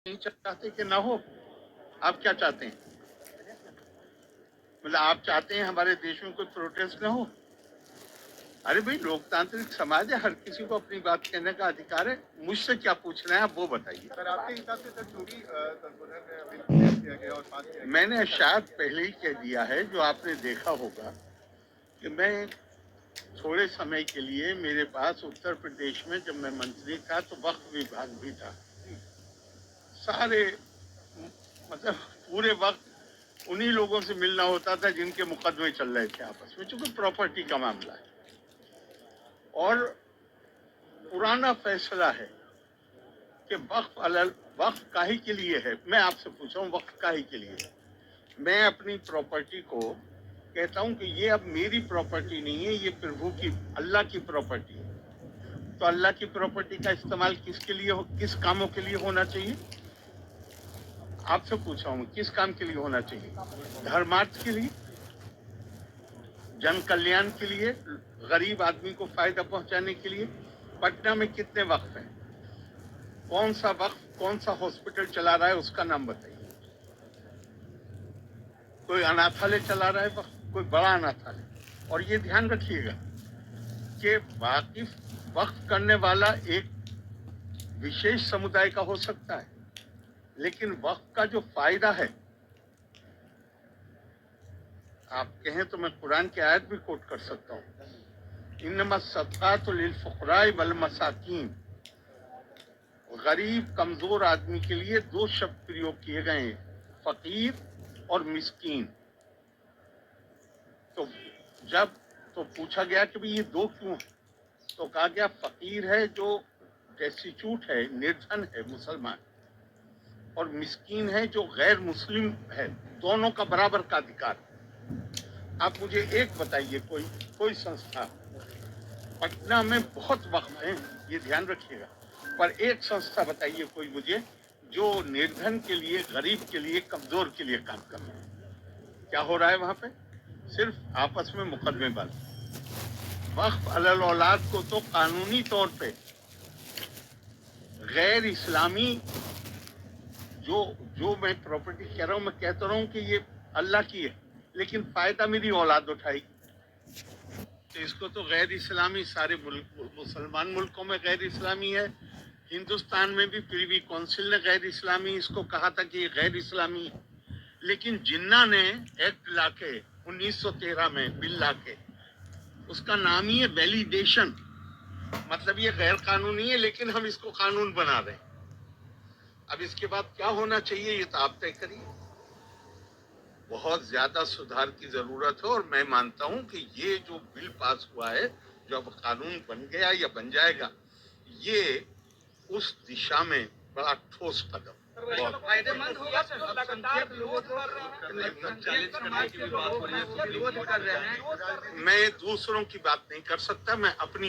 नहीं चाहते कि ना हो। आप क्या चाहते हैं? मतलब आप चाहते हैं हमारे देश में कोई प्रोटेस्ट ना हो? अरे भाई, लोकतांत्रिक समाज है, हर किसी को अपनी बात कहने का अधिकार है। मुझसे क्या पूछना है आप वो बताइए। सर आपके हिसाब से सर चोरी संशोधन बिल पेश किया गया और पास किया गया। मैंने शायद पहले ही कह दिया है, जो आपने देखा होगा कि मैं थोड़े समय के लिए मेरे पास उत्तर प्रदेश में जब मैं मंत्री था तो वक्फ विभाग भी था। सारे मतलब पूरे वक्त उन्हीं लोगों से मिलना होता था जिनके मुकदमे चल रहे थे आपस में, चूंकि प्रॉपर्टी का मामला है और पुराना फैसला है कि वक्फ काहे के लिए है। मैं आपसे पूछा हूँ वक्फ काहे के लिए है। मैं अपनी प्रॉपर्टी को कहता हूँ कि ये अब मेरी प्रॉपर्टी नहीं है, ये प्रभु की, अल्लाह की प्रॉपर्टी है। तो अल्लाह की प्रॉपर्टी का इस्तेमाल किसके लिए किस कामों के लिए होना चाहिए? आपसे पूछा हूँ किस काम के लिए होना चाहिए? धर्मार्थ के लिए, जन कल्याण के लिए, गरीब आदमी को फायदा पहुंचाने के लिए। पटना में कितने वक्फ हैं? कौन सा वक्फ कौन सा हॉस्पिटल चला रहा है उसका नाम बताइए। कोई अनाथालय चला रहा है वक्फ, कोई बड़ा अनाथालय। और ये ध्यान रखिएगा कि वाकिफ वक्फ करने वाला एक विशेष समुदाय का हो सकता है, लेकिन वक्फ का जो फायदा है, आप कहें तो मैं कुरान की आयत भी कोट कर सकता हूँ। इन्नमा सदकातु लिल फुकराए वल मसाकीन। गरीब कमजोर आदमी के लिए दो शब्द प्रयोग किए गए हैं, फकीर और मिस्कीन। तो जब तो पूछा गया कि भाई ये दो क्यों है, तो कहा गया फकीर है जो डेस्टिट्यूट है, निर्धन है, मुसलमान, और मिस्कीन है जो गैर मुस्लिम है। दोनों का बराबर का अधिकार। आप मुझे एक बताइए, कोई कोई संस्था, पटना में बहुत वक्फ हैं, ये ध्यान रखिएगा, पर एक संस्था बताइए कोई मुझे जो निर्धन के लिए, गरीब के लिए, कमजोर के लिए काम कर रहा है। क्या हो रहा है वहां पे? सिर्फ आपस में मुकदमेबाजी। वक्फ अलल औलाद को तो कानूनी तौर पे गैर इस्लामी, जो जो मैं प्रॉपर्टी कह रहा हूं, मैं कहता रहा हूं कि ये अल्लाह की है, लेकिन फायदा मेरी औलाद उठाएगी, तो इसको तो गैर इस्लामी, सारे मुसलमान मुल्कों में गैर इस्लामी है। हिंदुस्तान में भी प्रीवी काउंसिल ने गैर इस्लामी इसको कहा था कि ये गैर इस्लामी है। लेकिन जिन्ना ने एक्ट लाके 1913 में बिल लाके, उसका नाम ही है वैलिडेशन, मतलब ये गैर कानूनी है लेकिन हम इसको कानून बना रहे हैं। अब इसके बाद क्या होना चाहिए ये तो आप तय करिए। बहुत ज्यादा सुधार की जरूरत है और मैं मानता हूं कि ये जो बिल पास हुआ है, जो अब कानून बन गया या बन जाएगा, ये उस दिशा में बड़ा ठोस कदम। फायदेमंद होगा सर, लगातार विरोध कर रहे हैं, मैं दूसरों की बात नहीं कर सकता, मैं अपनी